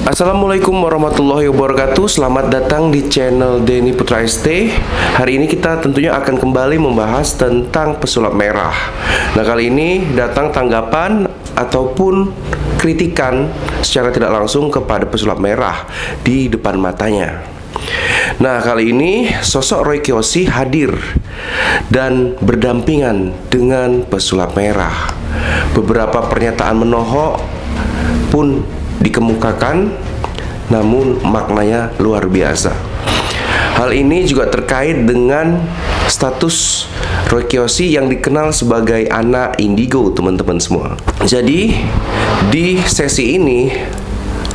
Assalamualaikum warahmatullahi wabarakatuh. Selamat datang di channel Denny Putra ST. Hari ini kita tentunya akan kembali membahas tentang pesulap merah. Nah, kali ini datang tanggapan ataupun kritikan secara tidak langsung kepada pesulap merah di depan matanya. Nah, kali ini sosok Roy Kiyoshi hadir dan berdampingan dengan pesulap merah. Beberapa pernyataan menohok pun dikemukakan, namun maknanya luar biasa. Hal ini juga terkait dengan status Roy Kiyoshi yang dikenal sebagai anak indigo, teman-teman semua. Jadi di sesi ini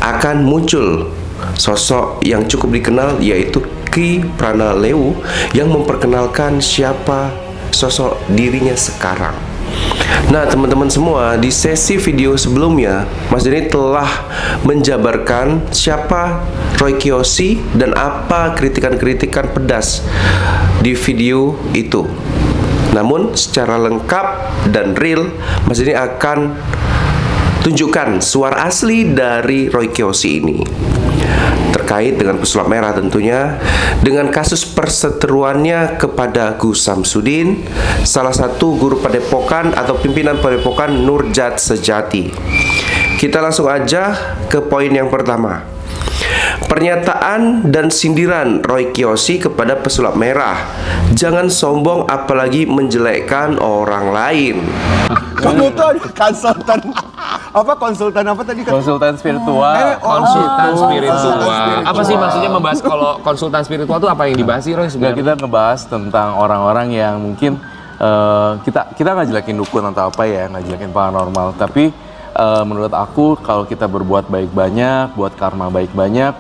akan muncul sosok yang cukup dikenal, yaitu Ki Pranalewu, yang memperkenalkan siapa sosok dirinya sekarang. Nah, teman-teman semua, di sesi video sebelumnya Mas Denny telah menjabarkan siapa Roy Kiyoshi dan apa kritikan-kritikan pedas di video itu. Namun secara lengkap dan real, Mas Denny akan tunjukkan suara asli dari Roy Kiyoshi ini terkait dengan pesulap merah, tentunya dengan kasus perseteruannya kepada Gus Samsudin, salah satu guru padepokan atau pimpinan padepokan Nurjat Sejati. Kita langsung aja ke poin yang pertama. Pernyataan dan sindiran Roy Kiyoshi kepada pesulap merah. Jangan sombong apalagi menjelekkan orang lain. Kamu tuh konsultan apa tadi? Konsultan spiritual. Konsultan spiritual. Apa sih maksudnya membahas kalau konsultan spiritual itu apa yang dibahas sih, Roy? Sebenarnya kita ngebahas tentang orang-orang yang mungkin kita nggak jelekin dukun atau apa ya, nggak jelekin paranormal, tapi menurut aku kalau kita berbuat baik banyak, buat karma baik banyak,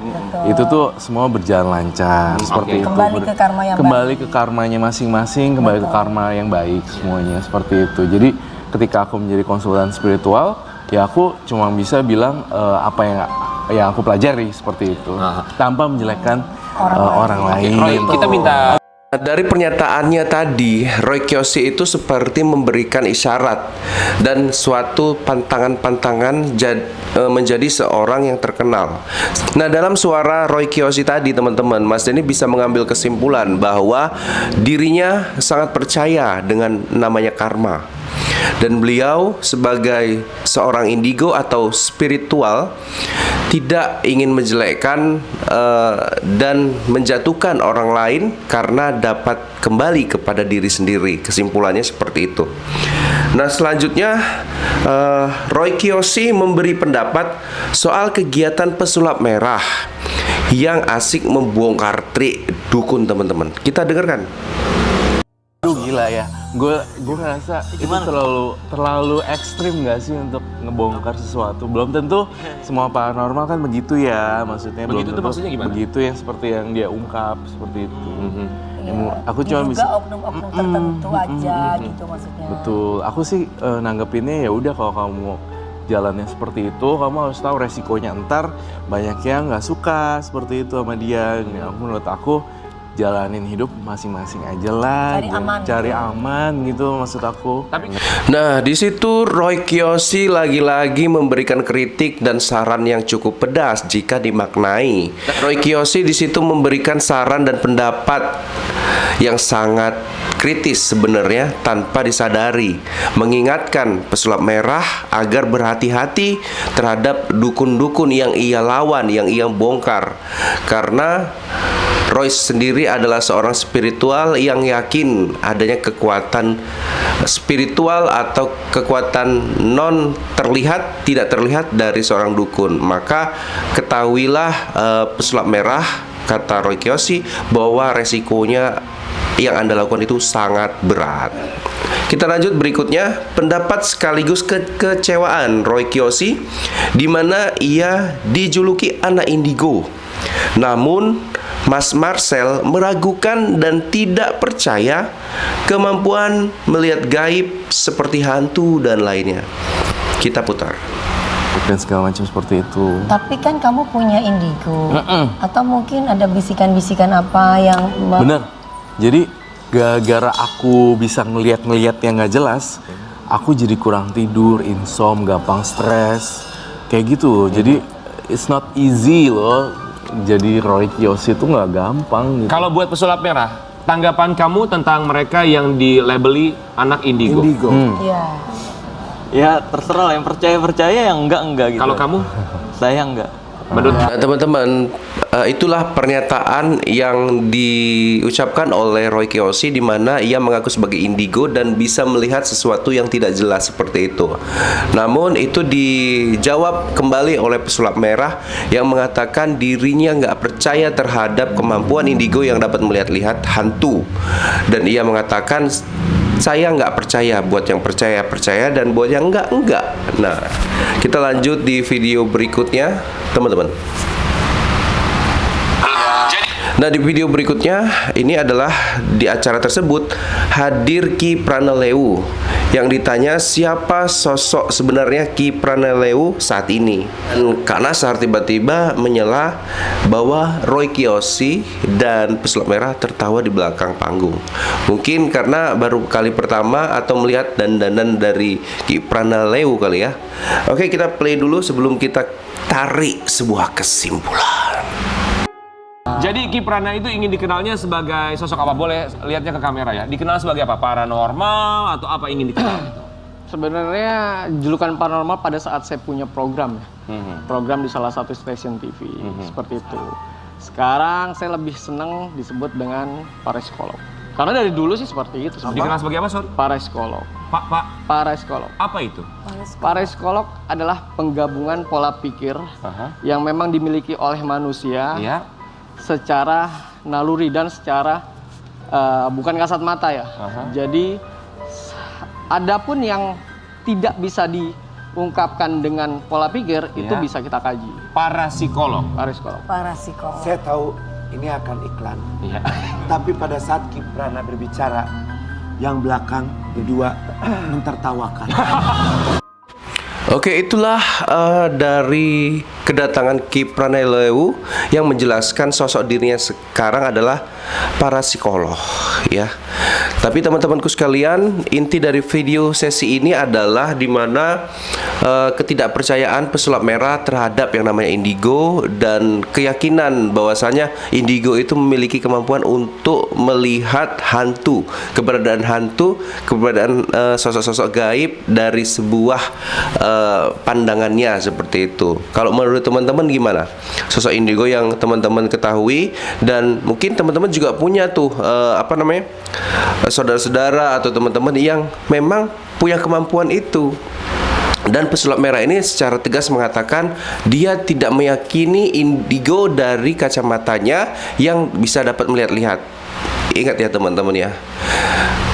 itu tuh semua berjalan lancar. Seperti itu. Kembali ke karmanya masing-masing, kembali ke karma yang baik semuanya, seperti itu. Jadi ketika aku menjadi konsultan spiritual, ya aku cuma bisa bilang apa yang aku pelajari, seperti itu, tanpa menjelekkan orang lain. Roy, kita minta. Dari pernyataannya tadi, Roy Kiyoshi itu seperti memberikan isyarat dan suatu pantangan-pantangan menjadi seorang yang terkenal. Nah, dalam suara Roy Kiyoshi tadi, teman-teman, Mas Denny bisa mengambil kesimpulan bahwa dirinya sangat percaya dengan namanya karma. Dan beliau sebagai seorang indigo atau spiritual tidak ingin menjelekkan dan menjatuhkan orang lain karena dapat kembali kepada diri sendiri. Kesimpulannya seperti itu. Nah, selanjutnya Roy Kiyoshi memberi pendapat soal kegiatan pesulap merah yang asik membongkar trik dukun, teman-teman. Kita dengarkan. Aduh, gila ya, gue ngerasa itu terlalu ekstrim gak sih untuk ngebongkar sesuatu. Belum tentu semua paranormal kan begitu ya, maksudnya begitu belum tuh maksudnya gimana? Begitu yang seperti yang dia ungkap, seperti itu. Aku cuma bisa oknum-oknum tertentu aja gitu maksudnya. Betul, aku sih nanggepinnya ya udah, kalau kamu jalannya seperti itu, kamu harus tahu resikonya. Ntar banyak yang nggak suka seperti itu sama dia. Menurut aku jalanin hidup masing-masing aja lah, cari aman gitu maksud aku. Nah, di situ Roy Kiyoshi lagi-lagi memberikan kritik dan saran yang cukup pedas jika dimaknai. Roy Kiyoshi di situ memberikan saran dan pendapat yang sangat kritis sebenarnya tanpa disadari, mengingatkan pesulap merah agar berhati-hati terhadap dukun-dukun yang ia lawan, yang ia bongkar, karena Roy sendiri adalah seorang spiritual yang yakin adanya kekuatan spiritual atau kekuatan non terlihat, tidak terlihat dari seorang dukun. Maka ketahuilah pesulap merah, kata Roy Kiyoshi, bahwa resikonya yang Anda lakukan itu sangat berat. Kita lanjut berikutnya, pendapat sekaligus kekecewaan Roy Kiyoshi, di mana ia dijuluki anak indigo. Namun Mas Marcel meragukan dan tidak percaya kemampuan melihat gaib seperti hantu dan lainnya. Kita putar. Dan segala macam seperti itu. Tapi kan kamu punya indigo. Atau mungkin ada bisikan-bisikan apa yang... Bener. Jadi gara-gara aku bisa ngeliat-ngeliat yang gak jelas, aku jadi kurang tidur, insom, gampang stres, kayak gitu. Jadi it's not easy loh. Jadi Roy Kiyoshi itu nggak gampang gitu. Kalau buat pesulap merah, tanggapan kamu tentang mereka yang dilabeli anak indigo? Iya. Ya terserah lah, yang percaya yang enggak gitu. Kalau kamu? Saya enggak. Menurut Nah, teman-teman, itulah pernyataan yang diucapkan oleh Roy Kiyoshi di mana ia mengaku sebagai indigo dan bisa melihat sesuatu yang tidak jelas seperti itu. Namun itu dijawab kembali oleh pesulap merah yang mengatakan dirinya nggak percaya terhadap kemampuan indigo yang dapat melihat-lihat hantu. Dan ia mengatakan saya nggak percaya, buat yang percaya dan buat yang enggak. Nah, kita lanjut di video berikutnya, teman-teman. Nah, di video berikutnya ini adalah di acara tersebut hadir Ki Pranelewu yang ditanya siapa sosok sebenarnya Ki Pranelewu saat ini. Dan Kak Nasar tiba-tiba menyela bahwa Roy Kiyoshi dan pesulap merah tertawa di belakang panggung. Mungkin karena baru kali pertama atau melihat dandanan dari Ki Pranelewu kali ya. Oke, kita play dulu sebelum kita tarik sebuah kesimpulan. Jadi Ki Prana itu ingin dikenalnya sebagai sosok apa? Boleh lihatnya ke kamera ya. Dikenal sebagai apa? Paranormal atau apa ingin dikenal? Sebenarnya julukan paranormal pada saat saya punya program ya. Program di salah satu stasiun TV seperti itu. Sekarang saya lebih senang disebut dengan parapsikolog. Karena dari dulu sih seperti itu. Dikenal sebagai apa, Sor? Parapsikolog. Pak, Parapsikolog. apa itu? Parapsikolog adalah penggabungan pola pikir yang memang dimiliki oleh manusia. Iya. Secara naluri dan secara bukan kasat mata ya. Jadi adapun yang tidak bisa diungkapkan dengan pola pikir itu bisa kita kaji. Parapsikolog. Parapsikolog. Parapsikolog. Saya tahu ini akan iklan. Iya. Tapi pada saat Ki Prana berbicara, yang belakang berdua mentertawakan. Oke, itulah dari kedatangan Ki Pranelewu yang menjelaskan sosok dirinya sekarang adalah parapsikolog ya. Tapi teman-temanku sekalian, inti dari video sesi ini adalah di mana ketidakpercayaan pesulap merah terhadap yang namanya indigo dan keyakinan bahwasanya indigo itu memiliki kemampuan untuk melihat hantu, keberadaan sosok-sosok gaib dari sebuah pandangannya seperti itu. Kalau menurut teman-teman gimana sosok indigo yang teman-teman ketahui, dan mungkin teman-teman juga punya tuh saudara-saudara atau teman-teman yang memang punya kemampuan itu. Dan pesulap merah ini secara tegas mengatakan dia tidak meyakini indigo dari kacamatanya yang bisa dapat melihat-lihat. Ingat ya teman-teman ya.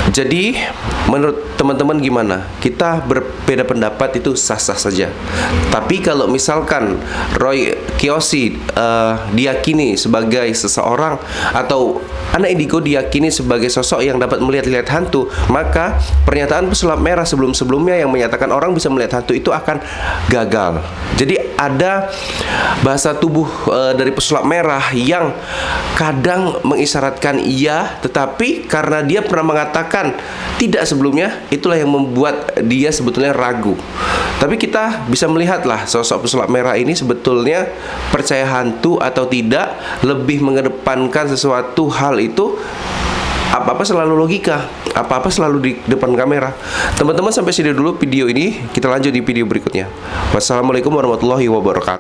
Jadi menurut teman-teman gimana? Kita berbeda pendapat itu sah-sah saja. Tapi kalau misalkan Roy Kiyoshi diyakini sebagai seseorang atau anak indigo diyakini sebagai sosok yang dapat melihat-lihat hantu, maka pernyataan pesulap merah sebelum-sebelumnya yang menyatakan orang bisa melihat hantu itu akan gagal. Jadi ada bahasa tubuh dari pesulap merah yang kadang mengisyaratkan iya, tetapi karena dia pernah mengatakan tidak sebelumnya, itulah yang membuat dia sebetulnya ragu. Tapi kita bisa melihatlah sosok pesulap merah ini sebetulnya percaya hantu atau tidak, lebih mengedepankan sesuatu hal itu. Apa-apa selalu logika, apa-apa selalu di depan kamera. Teman-teman, sampai sini dulu video ini, kita lanjut di video berikutnya. Wassalamualaikum warahmatullahi wabarakatuh.